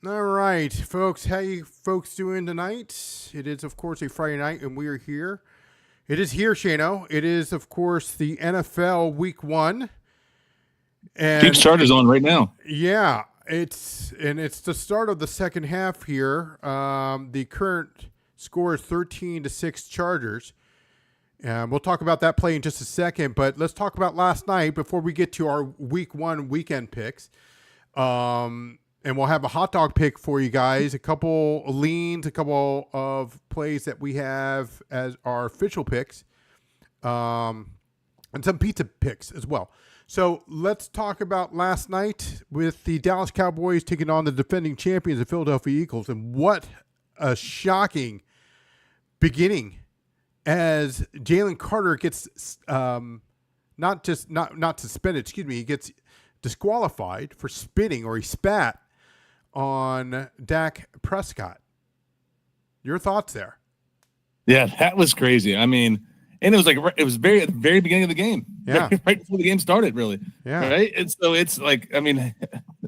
All right, folks. How you folks doing tonight? It is, of course, a Friday night, and we are here. It is here, Shano. It is, of course, the NFL Week 1, Chiefs and Chargers on right now. yeah, it's the start of the second half here. The current score is 13-6 Chargers. We'll talk about that play in just a second, but let's talk about last night before we get to our Week 1 weekend picks. And we'll have a hot dog pick for you guys, a couple leans, a couple of plays that we have as our official picks, and some pizza picks as well. So let's talk about last night with the Dallas Cowboys taking on the defending champions, the Philadelphia Eagles, and what a shocking beginning as Jalen Carter gets not suspended, he gets disqualified for spitting, or he spat on Dak Prescott. Your thoughts there? Yeah, that was crazy. I mean, and it was at the very beginning of the game. Yeah. Right before the game started, really. Yeah. Right? And so it's like, I mean,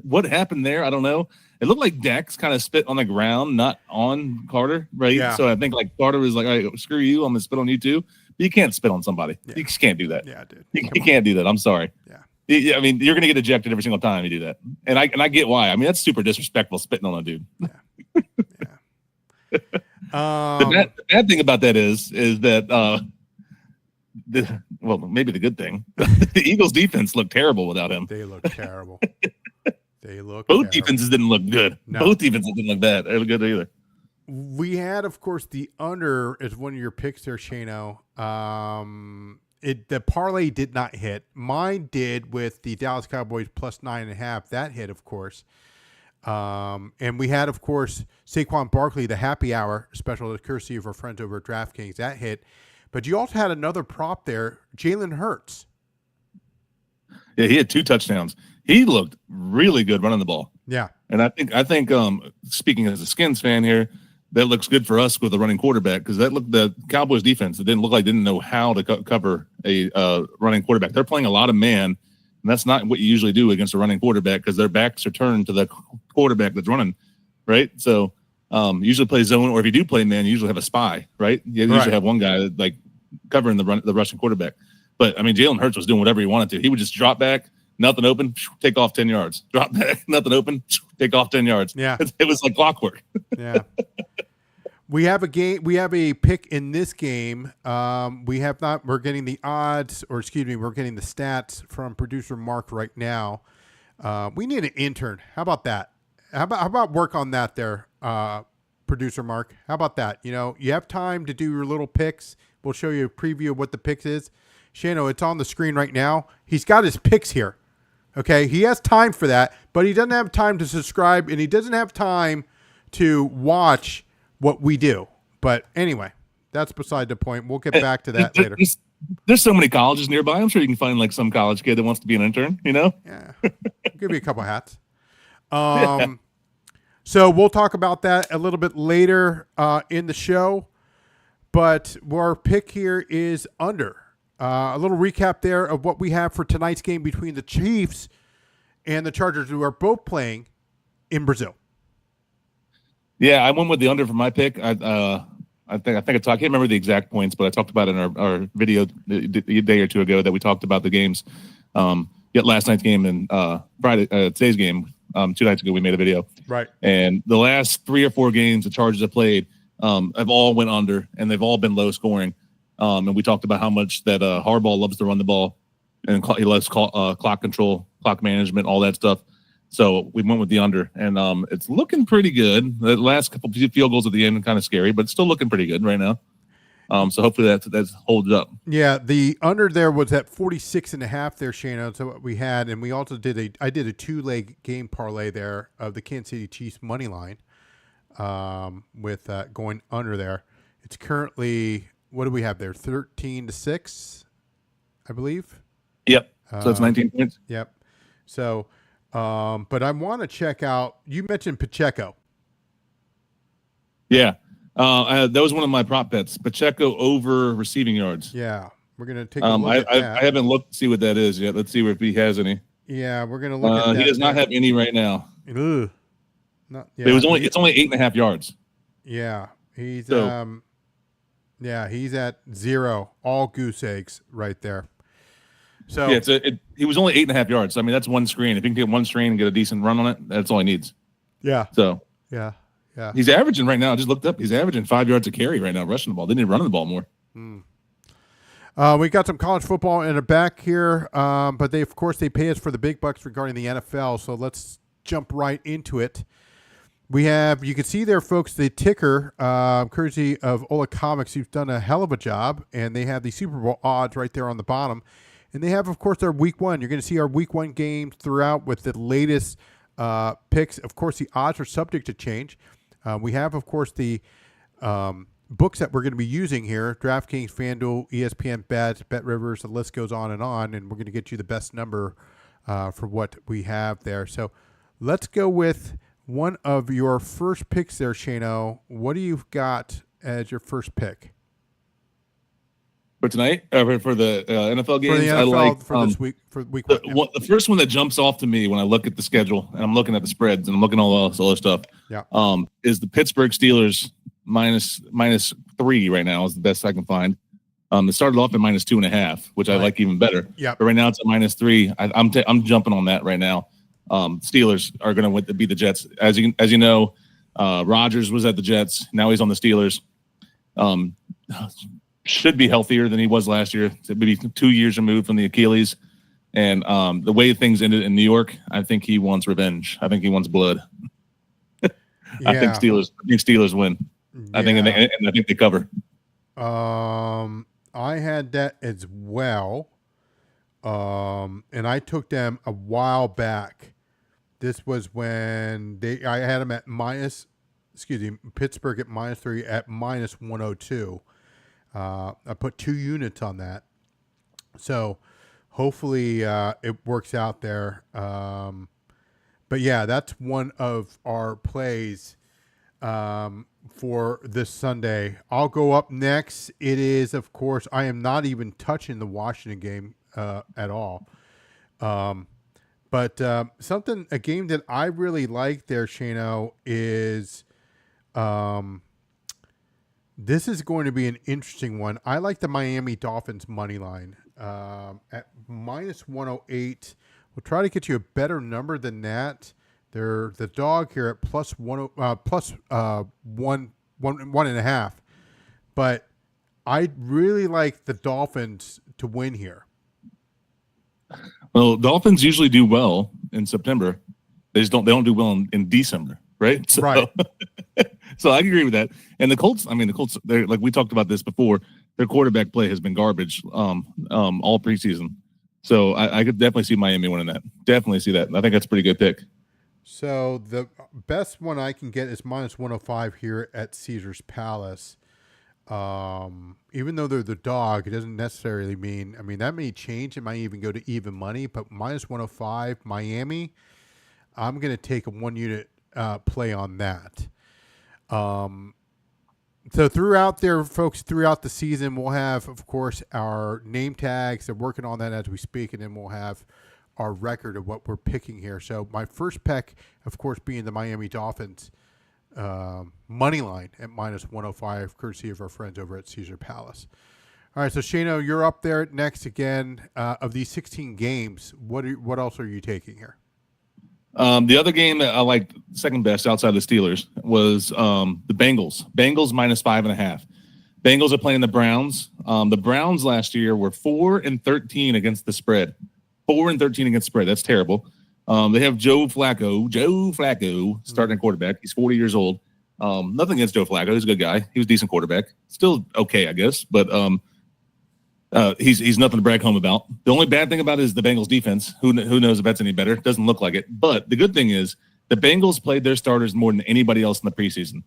what happened there? I don't know. It looked like Dak's kind of spit on the ground, not on Carter, right? Yeah. So I think like Carter was like, all right, screw you, I'm going to spit on you too. But you can't spit on somebody. Yeah. You just can't do that. Yeah, dude. You can't do that. I'm sorry. Yeah. I mean, you're going to get ejected every single time you do that. And I get why. I mean, that's super disrespectful, spitting on a dude. Yeah. The bad thing about that is that maybe the good thing, the Eagles defense looked terrible without him. They look terrible. Both defenses didn't look good. No. Both defenses didn't look bad. They look good either. We had, of course, the under as one of your picks there, Shano. The parlay did not hit. Mine did with the Dallas Cowboys plus 9.5. That hit, of course. And we had, of course, Saquon Barkley, the happy hour special, courtesy of our friends over at DraftKings. That hit. But you also had another prop there, Jalen Hurts. Yeah, he had 2 touchdowns. He looked really good running the ball. Yeah. And I think speaking as a Skins fan here, that looks good for us with a running quarterback, because the Cowboys defense, it didn't look like they didn't know how to cover a running quarterback. They're playing a lot of man, and that's not what you usually do against a running quarterback, because their backs are turned to the quarterback that's running, right? So usually play zone, or if you do play man, you usually have a spy, right? You usually have one guy like covering the rushing quarterback. But I mean, Jalen Hurts was doing whatever he wanted to. He would just drop back, nothing open, take off 10 yards. Drop back, nothing open, take off 10 yards. Yeah. It was like clockwork. Yeah. We have a pick in this game. We're getting the odds, we're getting the stats from producer Mark right now. We need an intern. How about that? How about work on that there, producer Mark? How about that? You have time to do your little picks. We'll show you a preview of what the picks is. Shano, it's on the screen right now. He's got his picks here. Okay, he has time for that, but he doesn't have time to subscribe, and he doesn't have time to watch what we do. But anyway, that's beside the point. We'll get back to that later. There's so many colleges nearby. I'm sure you can find like some college kid that wants to be an intern, Yeah. I'll give you a couple hats. So we'll talk about that a little bit later in the show. But our pick here is under. A little recap there of what we have for tonight's game between the Chiefs and the Chargers, who are both playing in Brazil. Yeah, I went with the under for my pick. I can't remember the exact points, but I talked about it in our video a day or two ago that we talked about the games. Yet last night's game and today's game, 2 nights ago we made a video. Right. And the last 3 or 4 games the Chargers have played have all went under, and they've all been low scoring. And we talked about how much that Harbaugh loves to run the ball, and he loves clock control, clock management, all that stuff. So we went with the under, and it's looking pretty good. The last couple field goals at the end are kind of scary, but it's still looking pretty good right now. So hopefully that holds up. Yeah, the under there was at 46.5 there, Shane. So what we had, and we also did I did a 2-leg game parlay there of the Kansas City Chiefs money line with going under there. It's currently, what do we have there? 13-6, I believe. Yep. So it's 19 points. Yep. So, but I want to check out, you mentioned Pacheco. Yeah. That was one of my prop bets. Pacheco over receiving yards. Yeah. We're going to take a look at that. I haven't looked to see what that is yet. Let's see if he has any. Yeah, we're going to look at that. He does not have any right now. Ugh. It was only it's only 8.5 yards. Yeah, he's So, he's at 0, all goose eggs right there. So yeah, he was only 8.5 yards. I mean, that's one screen. If he can get one screen and get a decent run on it, that's all he needs. yeah, So yeah. he's averaging right now. I just looked up. He's averaging 5 yards a carry right now, rushing the ball. They need running the ball more. We got some college football in the back here, but of course they pay us for the big bucks regarding the NFL. So let's jump right into it. You can see there, folks, the ticker, courtesy of Ola Comics, who's done a hell of a job, and they have the Super Bowl odds right there on the bottom. And they have, of course, their Week 1. You're going to see our Week 1 games throughout with the latest picks. Of course, the odds are subject to change. We have, of course, the books that we're going to be using here: DraftKings, FanDuel, ESPN Bets, BetRivers. The list goes on, and we're going to get you the best number for what we have there. So let's go with one of your first picks there, Shano. What do you got as your first pick For tonight, for the NFL games? for the NFL I like for this week, for Week 1? the first one that jumps off to me when I look at the schedule and I'm looking at the spreads and I'm looking at all this other stuff. Yeah. Is the Pittsburgh Steelers minus 3 right now is the best I can find. It started off at minus 2.5, which I like even better. Yeah. But right now it's at minus 3. I'm jumping on that right now. Steelers are going to beat the Jets. As you know, Rodgers was at the Jets. Now he's on the Steelers. Should be healthier than he was last year. Maybe 2 years removed from the Achilles. And the way things ended in New York, I think he wants revenge. I think he wants blood. I think Steelers win. I think and I think they cover. I had that as well. And I took them a while back. This was when I had them at Pittsburgh at minus 3 at minus 102. I put 2 units on that. So hopefully it works out there. But yeah, that's one of our plays for this Sunday. I'll go up next. It is, of course, I am not even touching the Washington game at all. But a game that I really like there, Shano, is this is going to be an interesting one. I like the Miami Dolphins money line at minus 108. We'll try to get you a better number than that. They're the dog here at plus 1.5. But I really like the Dolphins to win here. Well, Dolphins usually do well in September. They don't do well in December, right? So, right. So I agree with that. And the Colts, they're like we talked about this before. Their quarterback play has been garbage all preseason. So I could definitely see Miami winning that. Definitely see that. I think that's a pretty good pick. So the best one I can get is minus 105 here at Caesar's Palace. Even though they're the dog, it doesn't necessarily mean, that may change. It might even go to even money, but minus 105 Miami, I'm going to take a 1 unit play on that. So throughout there, folks, throughout the season, we'll have, of course, our name tags. They're working on that as we speak, and then we'll have our record of what we're picking here. So my first pick, of course, being the Miami Dolphins money line at minus 105, courtesy of our friends over at Caesar Palace. All right, so Shano, you're up there next again. Of these 16 games, what else are you taking here? The other game that I liked second best outside the Steelers was the Bengals. Bengals minus 5.5. Bengals are playing the Browns. The Browns last year were 4-13 against the spread. 4-13 against the spread. That's terrible. They have Joe Flacco starting quarterback. He's 40 years old. Nothing against Joe Flacco. He's a good guy. He was a decent quarterback. Still okay, I guess. But he's nothing to brag home about. The only bad thing about it is the Bengals defense. Who knows if that's any better? Doesn't look like it. But the good thing is the Bengals played their starters more than anybody else in the preseason.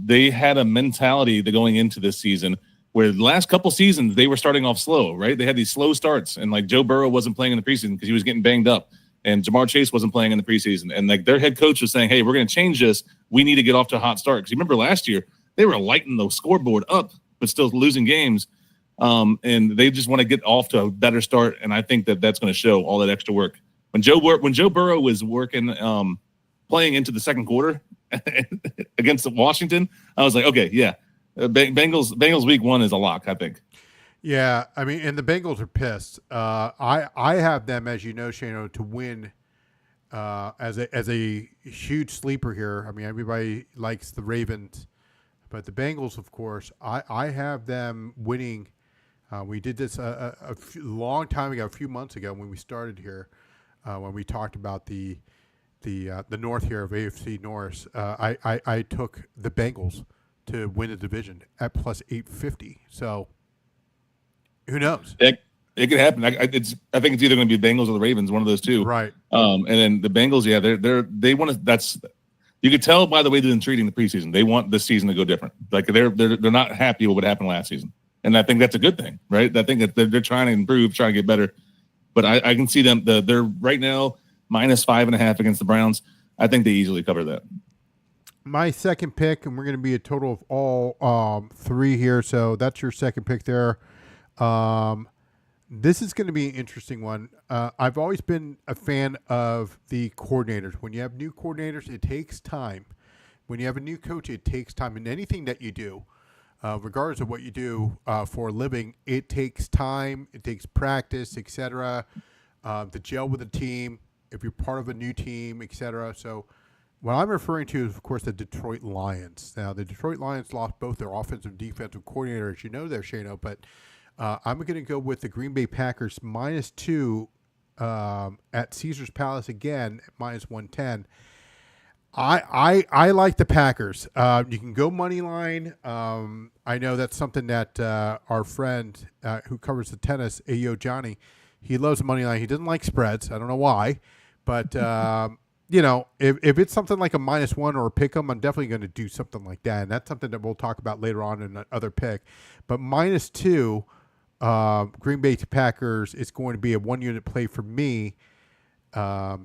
They had a mentality going into this season where the last couple seasons they were starting off slow, right? They had these slow starts, and like Joe Burrow wasn't playing in the preseason because he was getting banged up, and Jamar Chase wasn't playing in the preseason, and like their head coach was saying, "Hey, we're going to change this. We need to get off to a hot start." Because you remember last year they were lighting the scoreboard up, but still losing games. And they just want to get off to a better start, and I think that's going to show all that extra work. When Joe Burrow was working playing into the second quarter against Washington, I was like, okay, yeah, Bengals week 1 is a lock, I think. Yeah, I mean, and the Bengals are pissed. I have them, as you know, Shano, to win as a huge sleeper here. I mean, everybody likes the Ravens, but the Bengals, of course, I have them winning. We did this a long time ago, a few months ago when we started here, when we talked about the North here of AFC North. I took the Bengals to win the division at plus 850. So who knows? It could happen. I think it's either going to be Bengals or the Ravens, one of those two. Right. And then the Bengals, yeah, they want to. That's you could tell by the way they've been treating the preseason. They want this season to go different. Like they're not happy with what happened last season, and I think that's a good thing, right? I think that they're trying to improve, trying to get better. But I can see them. They're right now -5.5 against the Browns. I think they easily cover that. My second pick, and we're going to be a total of all 3 here. So that's your second pick there. This is going to be an interesting one. I've always been a fan of the coordinators. When you have new coordinators, it takes time. When you have a new coach, it takes time. And anything that you do, regardless of what you do for a living, it takes time. It takes practice, etc. To gel with a team, if you're part of a new team, etc. So what I'm referring to is, of course, the Detroit Lions. Now, the Detroit Lions lost both their offensive and defensive coordinators. You know they're Shano, but I'm going to go with the Green Bay Packers -2 at Caesar's Palace again at -110. I like the Packers. You can go money line. I know that's something that our friend who covers the tennis, Ayo Johnny, he loves the money line. He doesn't like spreads. I don't know why, but you know, if it's something like a -1 or a pick 'em, I'm definitely going to do something like that, and that's something that we'll talk about later on in another pick. But -2. Green Bay to Packers is going to be a 1-unit play for me,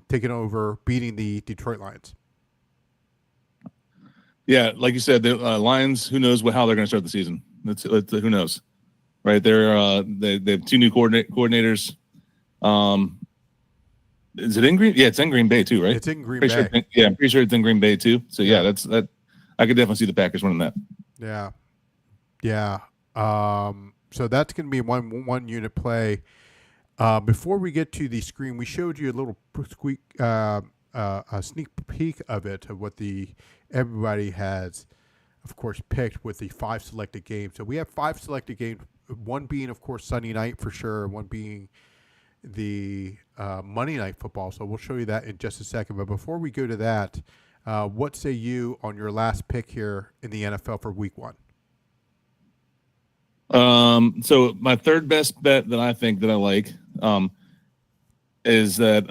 taking over, beating the Detroit Lions. Yeah, like you said, the Lions. Who knows how they're going to start the season? Who knows, right? They have 2 new coordinators. Is it in Green? Yeah, it's in Green Bay too, right? It's in Green Bay. Sure, I'm pretty sure it's in Green Bay too. So yeah, that's that. I could definitely see the Packers winning that. Yeah. So that's going to be one unit play. Before we get to the screen, we showed you a little a sneak peek of it, of what everybody has, of course, picked with the 5 selected games. So we have 5 selected games, one being, of course, Sunday night for sure, and one being the Monday night football. So we'll show you that in just a second. But before we go to that, what say you on your last pick here in the NFL for week 1? So my third best bet that I think that I like is that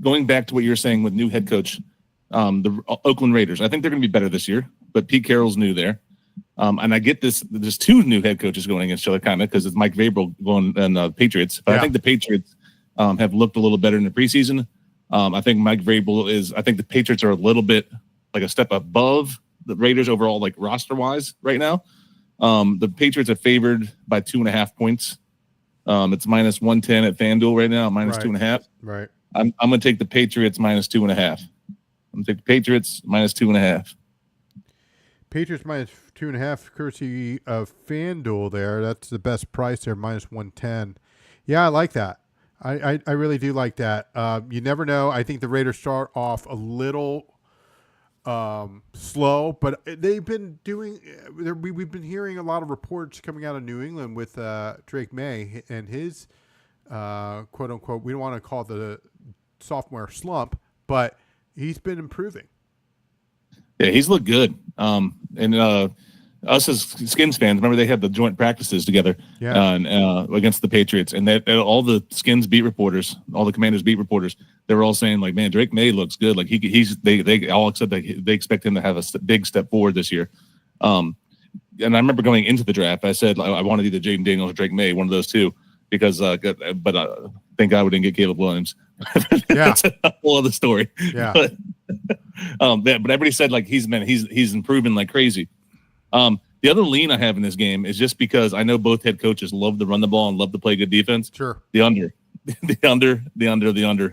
going back to what you're saying with new head coach, the Oakland Raiders. I think they're going to be better this year, but Pete Carroll's new there. And I get this. There's 2 new head coaches going against each other, kind of, because it's Mike Vrabel going and Patriots. But I think the Patriots have looked a little better in the preseason. I think Mike Vrabel is. I think the Patriots are a little bit like a step above the Raiders overall, like roster wise, right now. The Patriots are favored by 2.5 points. It's -110 at FanDuel right now, -2.5. Right. I'm going to take the Patriots -2.5. I'm going to take the Patriots -2.5. Patriots -2.5, courtesy of FanDuel there. That's the best price there, -110. Yeah, I like that. I really do like that. You never know. I think the Raiders start off a little slow, but they've been doing. We've been hearing a lot of reports coming out of New England with Drake May and his quote unquote. We don't want to call it the sophomore slump, but he's been improving. Yeah, he's looked good. And us as Skins fans, remember they had the joint practices together against the Patriots, and that all the Skins beat reporters, all the Commanders beat reporters, they were all saying like, "Man, Drake May looks good. Like they all accept that they expect him to have a big step forward this year." And I remember going into the draft, I said I wanted either Jaden Daniels or Drake May, one of those two, because but thank God we didn't get Caleb Williams. That's a whole other story. Yeah. But everybody said like he's improving like crazy. The other lean I have in this game is just because I know both head coaches love to run the ball and love to play good defense. Sure. The under.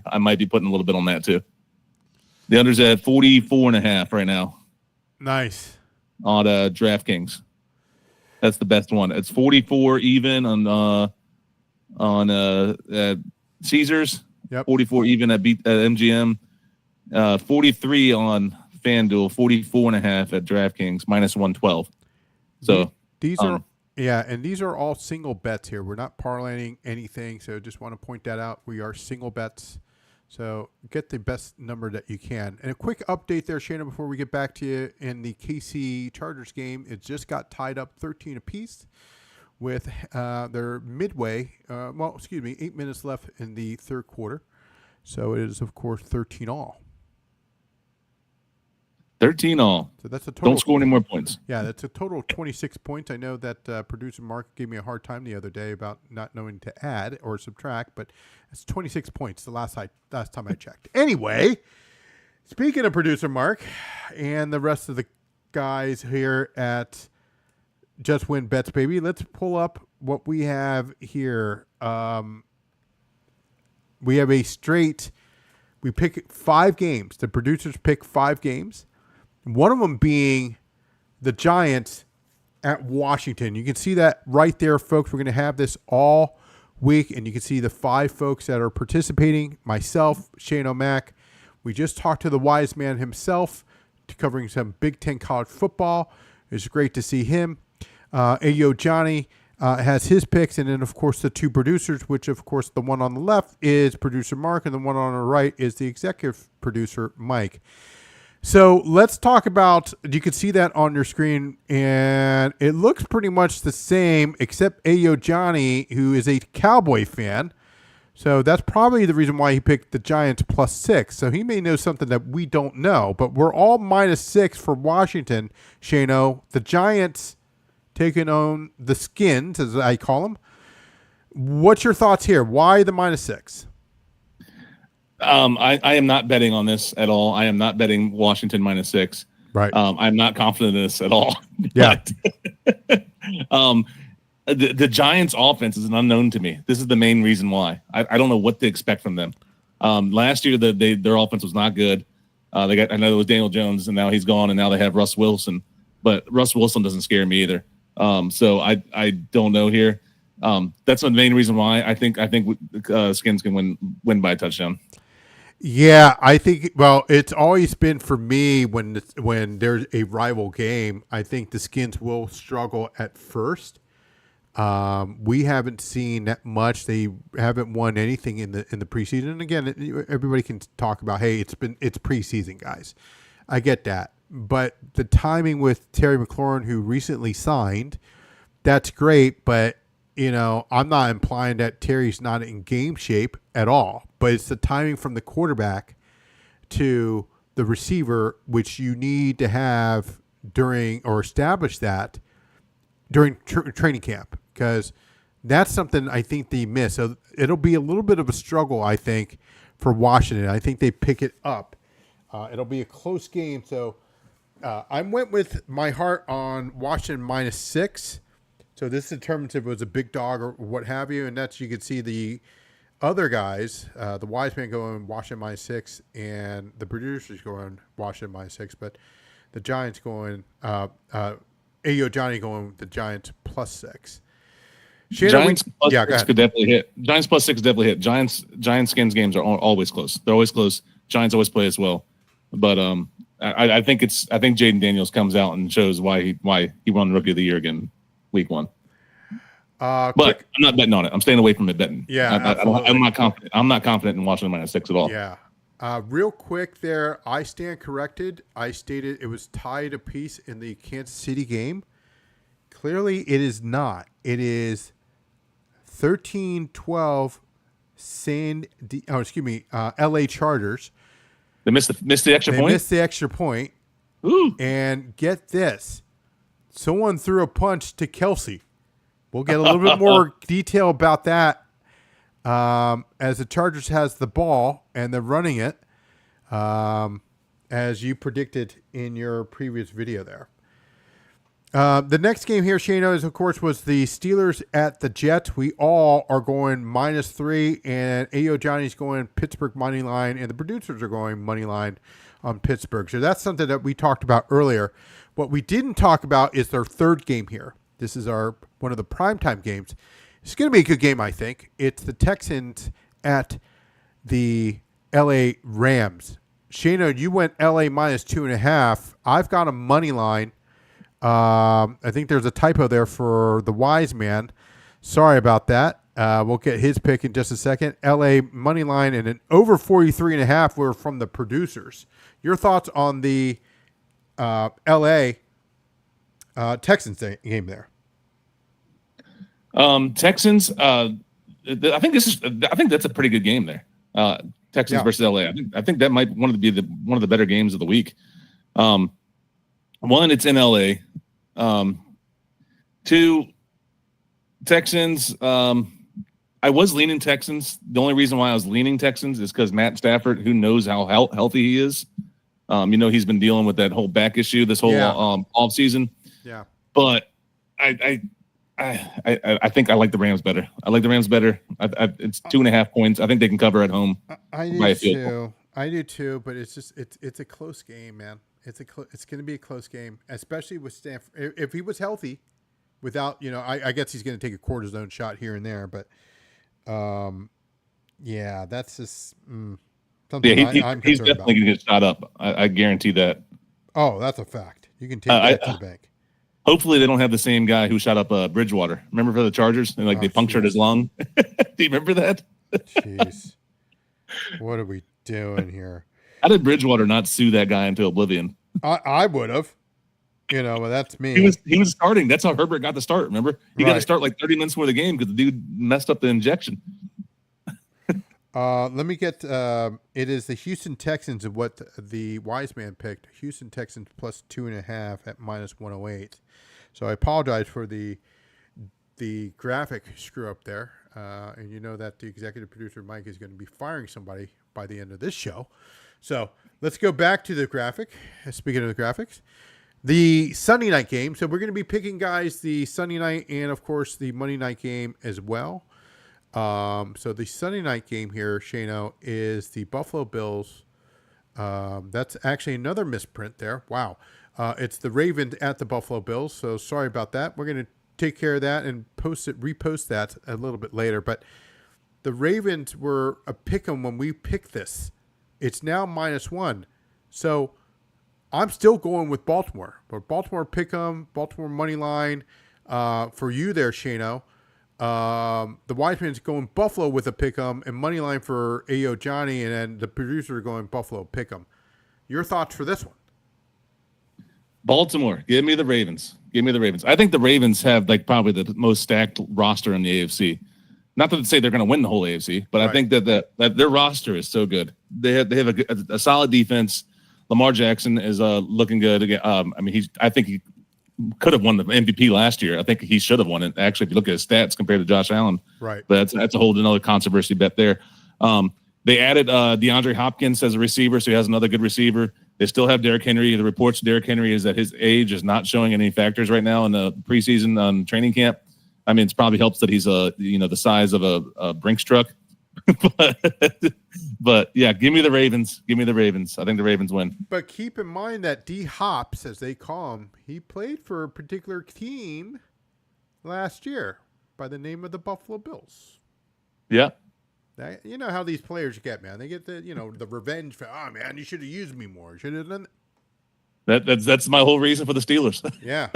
I might be putting a little bit on that too. The under's at 44.5 right now Nice. on DraftKings. That's the best one. It's 44 even on Caesars. Yep. 44 even at MGM. 43 on FanDuel. 44.5 at DraftKings. Minus 112. So these are and these are all single bets here. We're not parlaying anything, so just want to point that out. We are single bets. So get the best number that you can. And a quick update there, Shannon, before we get back to you in the KC Chargers game. It just got tied up 13 apiece with their midway. 8 minutes left in the third quarter. So it is, of course, 13 all. 13 all. So that's a total. Don't score any more points. Yeah, that's a total of 26 points. I know that producer Mark gave me a hard time the other day about not knowing to add or subtract, but it's 26 points the last time I checked. Anyway, speaking of producer Mark and the rest of the guys here at Just Win Bets, baby, let's pull up what we have here. We have a straight. We pick 5 games. The producers pick 5 games. One of them being the Giants at Washington. You can see that right there, folks. We're going to have this all week, and you can see the 5 folks that are participating. Myself, Shane O'Mac. We just talked to the wise man himself, covering some Big Ten college football. It's great to see him. Ayo Johnny has his picks, and then, of course, the 2 producers, which, of course, the one on the left is producer Mark, and the one on the right is the executive producer, Mike. So let's talk about, you can see that on your screen, and it looks pretty much the same, except Ayo Johnny, who is a Cowboy fan. So that's probably the reason why he picked the Giants +6. So he may know something that we don't know, but we're all -6 for Washington, Shano. The Giants taking on the Skins, as I call them. What's your thoughts here? Why the -6? I am not betting on this at all. I am not betting Washington -6. Right. I'm not confident in this at all. Yeah. The Giants' offense is an unknown to me. This is the main reason why. I don't know what to expect from them. Last year, their offense was not good. I know it was Daniel Jones, and now he's gone, and now they have Russ Wilson. But Russ Wilson doesn't scare me either. So I don't know here. That's the main reason why I think Skins can win by a touchdown. Yeah, I think. Well, it's always been for me when there's a rival game. I think the Skins will struggle at first. We haven't seen that much. They haven't won anything in the preseason. And again, everybody can talk about, hey, it's preseason, guys. I get that, but the timing with Terry McLaurin, who recently signed, that's great. But I'm not implying that Terry's not in game shape at all. But it's the timing from the quarterback to the receiver, which you need to have during or establish that during training camp, because that's something I think they miss. So it'll be a little bit of a struggle, I think, for Washington. I think they pick it up. It'll be a close game. So I went with my heart on Washington -6. So this determines if it was a big dog or what have you. And that's, you can see the other guys, the wise man going Washington -6, and the producers going Washington -6, but the Giants going, Ayo Johnny going the Giants +6. Giants +6 could definitely hit. Giants +6 definitely hit. Giants Skins games are always close. They're always close. Giants always play as well. But I think Jaden Daniels comes out and shows why he won Rookie of the Year again, week 1. But I'm not betting on it. I'm staying away from it betting. Yeah, I'm not confident. I'm not confident in Washington -6 at all. Yeah. Real quick there, I stand corrected. I stated it was tied apiece in the Kansas City game. Clearly, it is not. It is 13-12 LA Chargers. They missed the extra point? They missed the extra point. Ooh. And get this. Someone threw a punch to Kelsey. We'll get a little bit more detail about that as the Chargers has the ball and they're running it, as you predicted in your previous video there. The next game here, Shano, is, of course, was the Steelers at the Jets. We all are going -3, and Ayo Johnny's going Pittsburgh money line, and the producers are going money line on Pittsburgh. So that's something that we talked about earlier. What we didn't talk about is their third game here. This is one of the primetime games. It's going to be a good game, I think. It's the Texans at the LA Rams. Shano, you went LA minus 2.5. I've got a money line. I think there's a typo there for the wise man. Sorry about that. We'll get his pick in just a second. LA money line and an over 43.5 were from the producers. Your thoughts on the LA Texans game there? Texans. I think that's a pretty good game there. Texans versus LA. I think that might one of the better games of the week. One, it's in LA. Two, Texans. I was leaning Texans. The only reason why I was leaning Texans is because Matt Stafford, who knows how healthy he is. He's been dealing with that whole back issue this whole off season. Yeah. But I think I like the Rams better. It's 2.5 points. I think they can cover at home. I do too. I do too. But it's just it's a close game, man. It's going to be a close game, especially with Stafford. If he was healthy, without I guess he's going to take a cortisone shot here and there. But that's just something I'm he's concerned definitely about. going to get shot up. I guarantee that. Oh, that's a fact. You can take that to the bank. Hopefully they don't have the same guy who shot up Bridgewater. Remember for the Chargers? And they punctured his lung. Do you remember that? Jeez. What are we doing here? How did Bridgewater not sue that guy into oblivion? I would have. But that's me. He was starting. That's how Herbert got the start, remember? He got to start like 30 minutes before the game because the dude messed up the injection. Let me get it is the Houston Texans of what the wise man picked. Houston Texans plus 2.5 at minus 108. So I apologize for the graphic screw up there. And you know that the executive producer Mike is going to be firing somebody by the end of this show. So let's go back to the graphic. Speaking of the graphics, the Sunday night game. So we're going to be picking, guys, the Sunday night and, of course, the Monday night game as well. So the Sunday night game here, Shano, is the Buffalo Bills. That's actually another misprint there. Wow. It's the Ravens at the Buffalo Bills. So sorry about that. We're going to take care of that and repost that a little bit later. But the Ravens were a pick 'em when we picked this. It's now -1. So I'm still going with Baltimore. But Baltimore pick 'em, Baltimore money line for you there, Shano. The wise man's going Buffalo with a pick 'em and money line for Ayo Johnny, and then the producer going Buffalo pick 'em. Your thoughts for this one? Baltimore, give me the Ravens. I think the Ravens have probably the most stacked roster in the AFC. Not to say they're going to win the whole AFC, but I think that their roster is so good. They have a solid defense. Lamar Jackson is looking good again. I think he could have won the MVP last year. I think he should have won it. Actually, if you look at his stats compared to Josh Allen, right? But that's a whole another controversy bet there. They added DeAndre Hopkins as a receiver, so he has another good receiver. They still have Derrick Henry. The reports of Derrick Henry is that his age is not showing any factors right now in the preseason training camp. I mean, it probably helps that he's the size of a Brinks truck. but yeah, give me the Ravens. I think the Ravens win. But keep in mind that D Hops, as they call him, he played for a particular team last year by the name of the Buffalo Bills. Yeah. You know how these players get, man. They get the revenge for, man, you should have used me more. Should have done that. That's my whole reason for the Steelers. Yeah.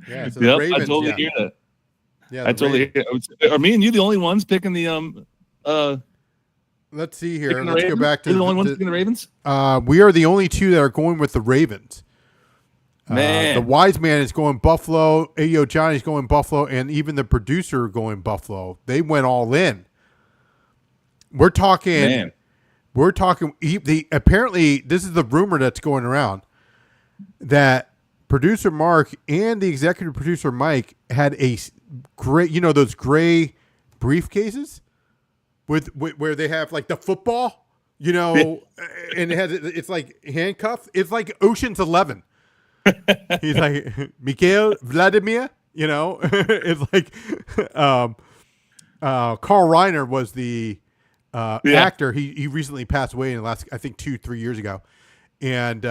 Yeah. So the Ravens, I totally hear that. Yeah. I totally hear it. Are me and you the only ones picking the Let's see here. Let's go back to the only ones picking the Ravens. We are the only two that are going with the Ravens. Man, the wise man is going Buffalo. Ayo Johnny's going Buffalo, and even the producer going Buffalo. They went all in. We're talking. Man. We're talking. Apparently, this is the rumor that's going around that producer Mark and the executive producer Mike had a gray, those gray briefcases with where they have like the football, and it's like handcuffed. It's like Ocean's 11. He's like Mikhail Vladimir, it's like Carl Reiner was the actor. He recently passed away in the last, I think, 2-3 years ago. And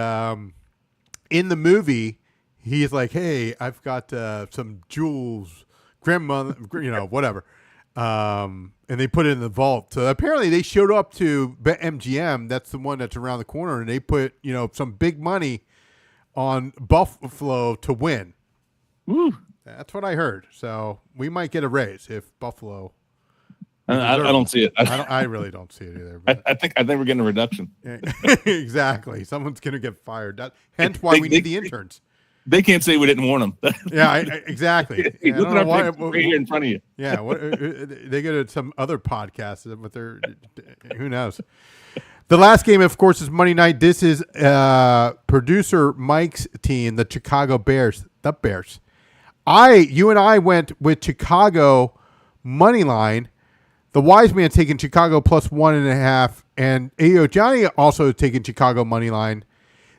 in the movie, he's like, "Hey, I've got some jewels, grandmother, whatever." And they put it in the vault. So apparently they showed up to MGM. That's the one that's around the corner, and they put some big money on Buffalo to win. Woo. That's what I heard. So we might get a raise if Buffalo. I don't see it. I really don't see it either. But. I think we're getting a reduction. Exactly. Someone's going to get fired. Hence why we need the interns. They can't say we didn't warn them. Yeah, exactly. Yeah, look at our right here in front of you. Yeah, they go to some other podcast, but who knows? The last game, of course, is Monday night. This is producer Mike's team, the Chicago Bears. The Bears. You and I went with Chicago money line. The wise man taking Chicago plus 1.5, and Johnny also taking Chicago money line.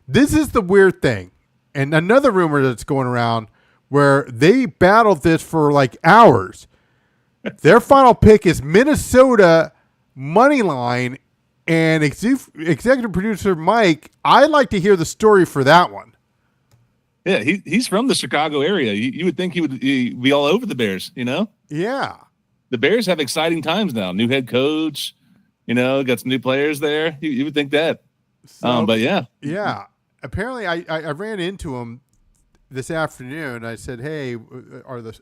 This is the weird thing. And another rumor that's going around where they battled this for like hours. Their final pick is Minnesota money line, and executive producer Mike, I'd like to hear the story for that one. Yeah, he's from the Chicago area. You would think he would be all over the Bears, Yeah. The Bears have exciting times now. New head coach, got some new players there. You would think that. But yeah. Yeah. Apparently, I ran into him this afternoon. I said, "Hey,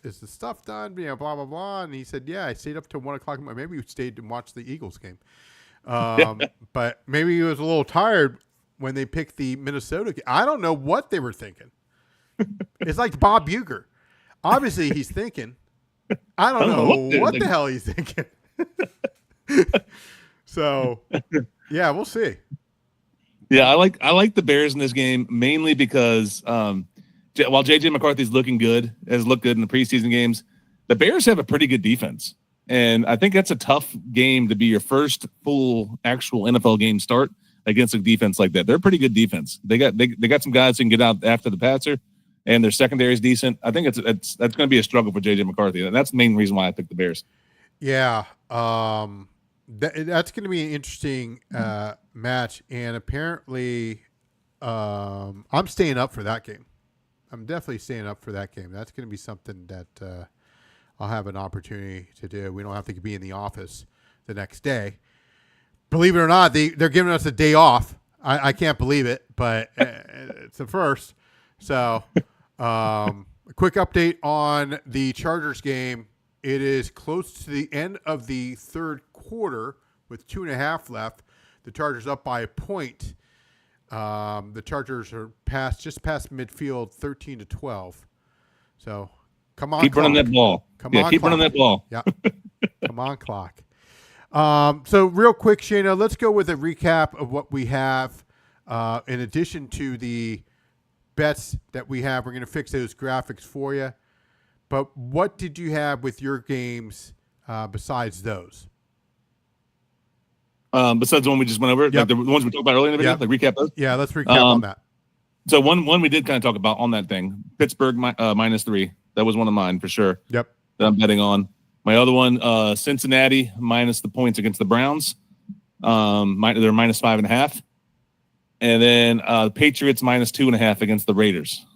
is the stuff done? Blah blah blah." And he said, "Yeah, I stayed up till 1 o'clock. Maybe we stayed and watched the Eagles game, but maybe he was a little tired when they picked the Minnesota game. I don't know what they were thinking. It's like Bob Uecker. Obviously, he's thinking. I don't know what the hell he's thinking. So, yeah, we'll see." Yeah, I like the Bears in this game mainly because while J.J. McCarthy's looking good, has looked good in the preseason games, the Bears have a pretty good defense. And I think that's a tough game to be your first full actual NFL game start against a defense like that. They're a pretty good defense. They got some guys who can get out after the passer, and their secondary is decent. I think that's going to be a struggle for J.J. McCarthy. And that's the main reason why I picked the Bears. Yeah. That's going to be an interesting match, and apparently I'm staying up for that game. I'm definitely staying up for that game. That's going to be something that I'll have an opportunity to do. We don't have to be in the office the next day. Believe it or not, they're giving us a day off. I can't believe it, but it's the first. So a quick update on the Chargers game. It is close to the end of the third quarter with 2.5 left. The Chargers up by a point. The Chargers are just past midfield, 13-12. So come on, keep clock. running that ball. Keep running that ball. Yeah, come on, clock. So real quick, Shayna, let's go with a recap of what we have. In addition to the bets that we have, we're going to fix those graphics for you. But what did you have with your games besides those? Besides the one we just went over, Yep. like the ones we talked about earlier in the video, Yep. like recap those? Yeah, let's recap on that. So one we did kind of talk about on that thing, Pittsburgh -3. That was one of mine for sure. Yep. That I'm betting on. My other one, Cincinnati minus the points against the Browns. They're -5.5. And then Patriots -2.5 against the Raiders.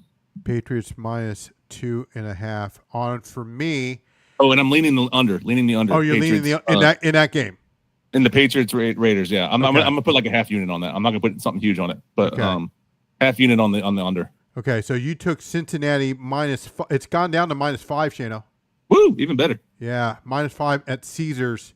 Patriots -2.5 on for me. Oh, and I'm leaning the under. Oh, you're Patriots, leaning in that game. In the Patriots Raiders, yeah. I'm Okay. gonna put like a half unit on that. I'm not gonna put something huge on it, but Okay. Half unit on the under. Okay, so you took Cincinnati -5. It's gone down to -5, Shano. Woo, even better. Yeah, -5 at Caesars.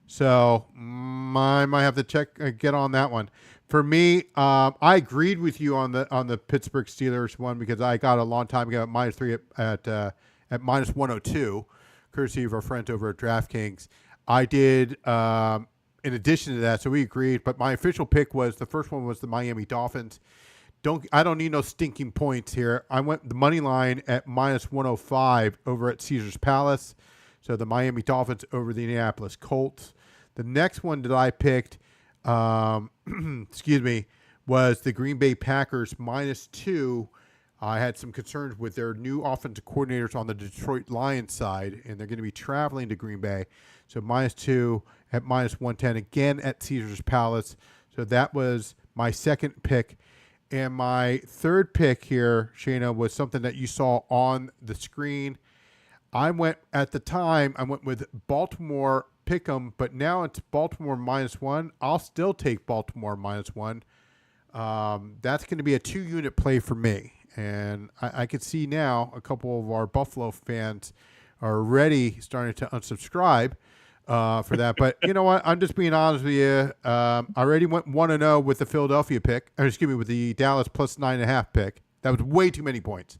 So I might have to get on that one. For me, I agreed with you on the Pittsburgh Steelers one because I got a long time ago at -3 at -102, courtesy of our friends over at DraftKings. I did in addition to that, so we agreed. But my official pick was the first one was the Miami Dolphins. I don't need no stinking points here. I went the money line at -105 over at Caesars Palace. So the Miami Dolphins over the Indianapolis Colts. The next one that I picked, was the Green Bay Packers -2 I had some concerns with their new offensive coordinators on the Detroit Lions side, and they're going to be traveling to Green Bay. So -2 at -110 again at Caesar's Palace. So that was my second pick. And my third pick here, Shayna, was something that you saw on the screen. I went with Baltimore pick'em, but now it's Baltimore -1. I'll still take Baltimore -1. That's going to be a 2-unit play for me. And I can see now a couple of our Buffalo fans are already starting to unsubscribe for that. But you know what? I'm just being honest with you. I already went 1-0 with the Philadelphia pick. With the Dallas +9.5 pick. That was way too many points.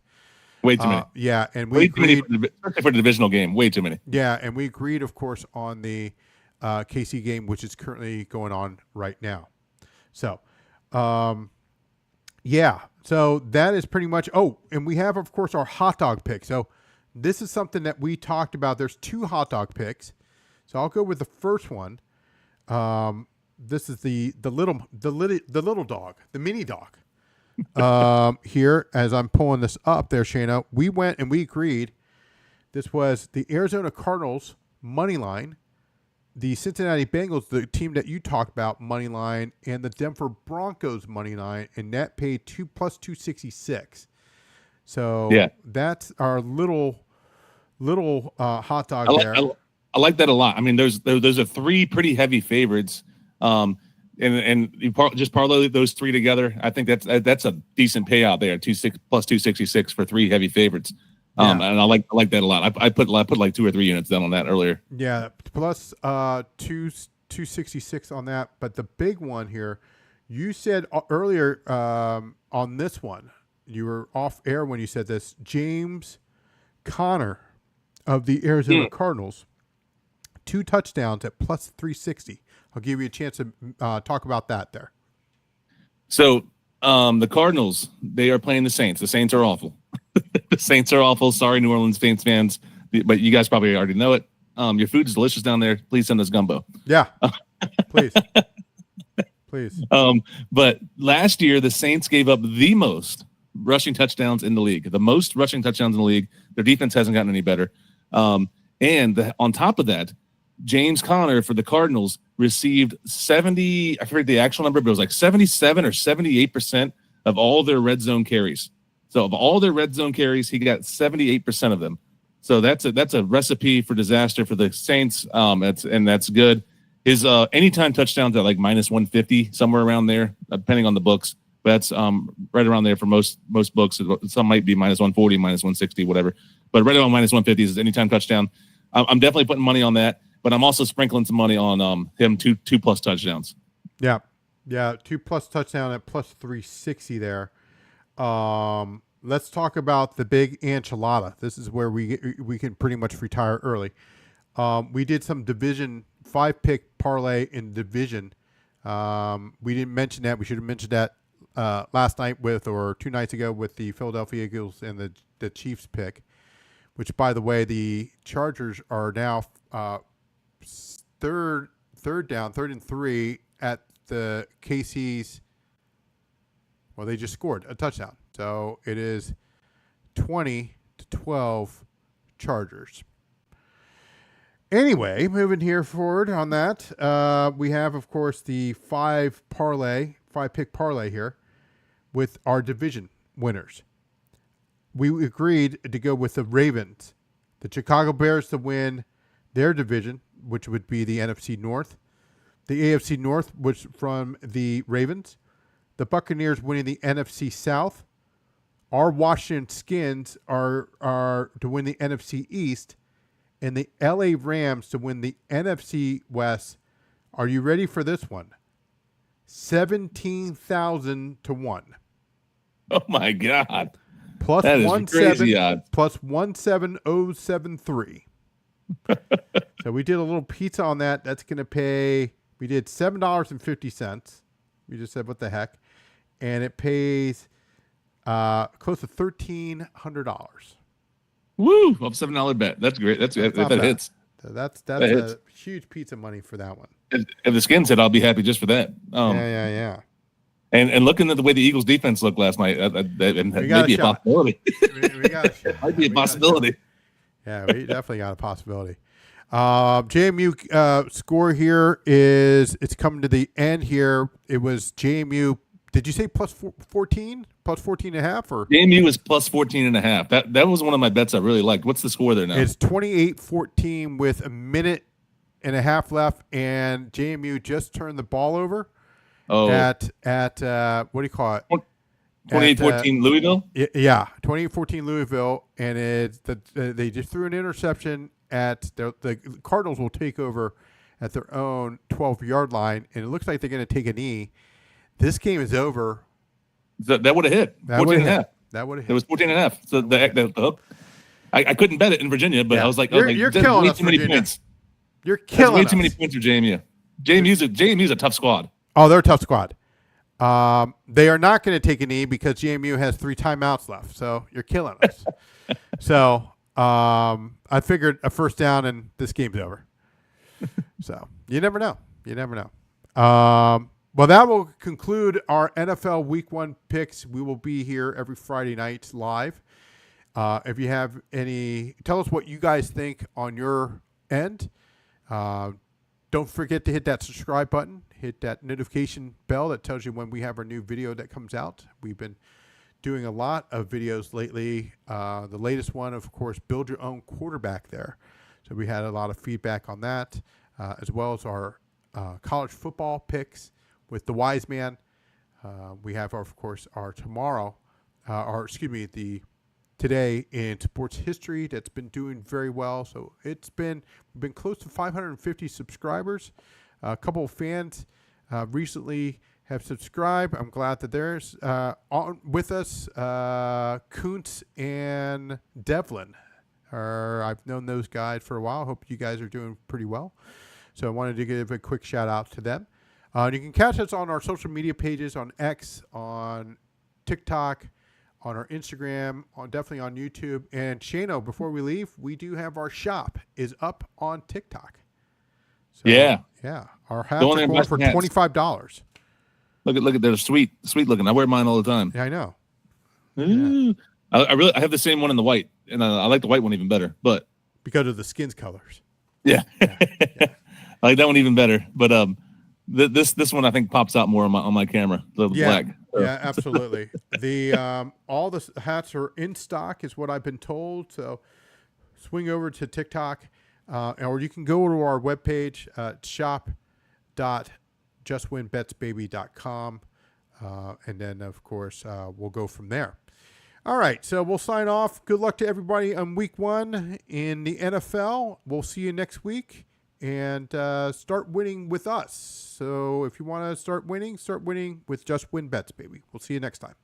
Way too many. Yeah, and we way agreed, too many for the divisional game. Way too many. Yeah, and we agreed, of course, on the KC game, which is currently going on right now. So, yeah. So that is pretty much. Oh, and we have, of course, our hot dog pick. So this is something that we talked about. There's 2 hot dog picks. So I'll go with the first one. This is the little dog, the mini dog. Here, as I'm pulling this up there, Shayna, we went and we agreed. This was the Arizona Cardinals money line, the Cincinnati Bengals, the team that you talked about, money line, and the Denver Broncos money line, and that paid +266. So yeah, that's our little hot dog there. I like that a lot. I mean, those are 3 pretty heavy favorites. And you just parlay those 3 together. I think that's a decent payout there. +266 for 3 heavy favorites. And I like that a lot. I put like 2 or 3 units down on that earlier. Yeah, plus 266 on that. But the big one here, you said earlier on this one, you were off air when you said this. James Conner of the Arizona Cardinals, 2 touchdowns at +360. I'll give you a chance to talk about that there. So the Cardinals, they are playing the Saints. The Saints are awful. The Saints are awful. Sorry, New Orleans Saints fans, but you guys probably already know it. Your food is delicious down there. Please send us gumbo. Yeah, please. Please. But last year, the Saints gave up the most rushing touchdowns in the league. The most rushing touchdowns in the league. Their defense hasn't gotten any better. On top of that, James Conner for the Cardinals received 70, I forget the actual number, but it was like 77 or 78% of all their red zone carries. So of all their red zone carries, he got 78% of them. So that's a recipe for disaster for the Saints. That's good. His anytime touchdowns at like -150, somewhere around there, depending on the books. But that's right around there for most books. Some might be -140, -160, whatever. But right around -150 is his anytime touchdown. I'm definitely putting money on that. But I'm also sprinkling some money on him 2+ touchdowns. Yeah, 2+ touchdown at +360 there. Let's talk about the big enchilada. This is where we can pretty much retire early. We did some division 5-pick parlay in division. We didn't mention that. We should have mentioned that last night or 2 nights ago with the Philadelphia Eagles and the Chiefs pick. Which, by the way, the Chargers are now third and 3 at the KC's. Well, they just scored a touchdown. So it is 20-12 Chargers. Anyway, moving here forward on that, we have, of course, the 5-pick parlay here with our division winners. We agreed to go with the Ravens, the Chicago Bears to win their division, which would be the NFC North, the AFC North, which from the Ravens, the Buccaneers winning the NFC South, our Washington Skins are to win the NFC East, and the LA Rams to win the NFC West. Are you ready for this one? 17,000 to 1. Oh my God. Plus that is 17 crazy odds. plus 17073. So we did a little pizza on that. That's going to pay. We did $7.50. We just said what the heck, and it pays close to $1,300. Woo! Of $7 bet. That's great. That hits. So that's a huge pizza money for that one. If the Skin said, I'll be happy just for that. Yeah. And looking at the way the Eagles defense looked last night, that may be a possibility. We got a shot. Might be a possibility. Yeah, we definitely got a possibility. JMU score here is it's coming to the end here. It was JMU. Did you say plus 14? Plus 14 and a half? Or JMU is plus 14 and a half. That was one of my bets I really liked. What's the score there now? It's 28-14 with a minute and a half left, and JMU just turned the ball over. Oh, at what do you call it? 28-14 Louisville? Yeah, 28-14 Louisville, and they just threw an interception at the Cardinals will take over at their own 12-yard line, and it looks like they're going to take a knee. This game is over. That would have hit. 14 and a half. That would have hit. It was 14 and a half. So the hook. I couldn't bet it in Virginia, but I was like, you're killing us, too many Virginia. points. You're killing way us. too many points for JMU. JMU's a tough squad. Oh, they're a tough squad. They are not going to take a knee because JMU has 3 timeouts left. So you're killing us. So I figured a first down and this game's over. So you never know. You never know. Well, that will conclude our NFL Week 1 picks. We will be here every Friday night live. If you have tell us what you guys think on your end. Don't forget to hit that subscribe button. Hit that notification bell that tells you when we have our new video that comes out. We've been doing a lot of videos lately. The latest one, of course, build your own quarterback there. So we had a lot of feedback on that, as well as our college football picks with the Wise Man. We have, of course, our today in sports history that's been doing very well. So we've been close to 550 subscribers. A couple of fans recently have subscribed. I'm glad that there's on with us. Kuntz and Devlin. I've known those guys for a while. Hope you guys are doing pretty well. So I wanted to give a quick shout out to them. You can catch us on our social media pages on X, on TikTok, on our Instagram, definitely on YouTube. And Shano, before we leave, we do have our shop is up on TikTok. So, yeah. Our hats are going for $25. Look at they're sweet looking. I wear mine all the time. Yeah, I know. Ooh. Yeah. I have the same one in the white, and I like the white one even better. But because of the skin's colors. Yeah. I like that one even better. But this one I think pops out more on my camera. The black. Yeah, absolutely. All the hats are in stock, is what I've been told. So swing over to TikTok, or you can go to our webpage, shop.justwinbetsbaby.com, and then of course we'll go from there. All right, so we'll sign off. Good luck to everybody on Week 1 in the NFL. We'll see you next week. And start winning with us. So if you want to start winning with Just Win Bets, baby. We'll see you next time.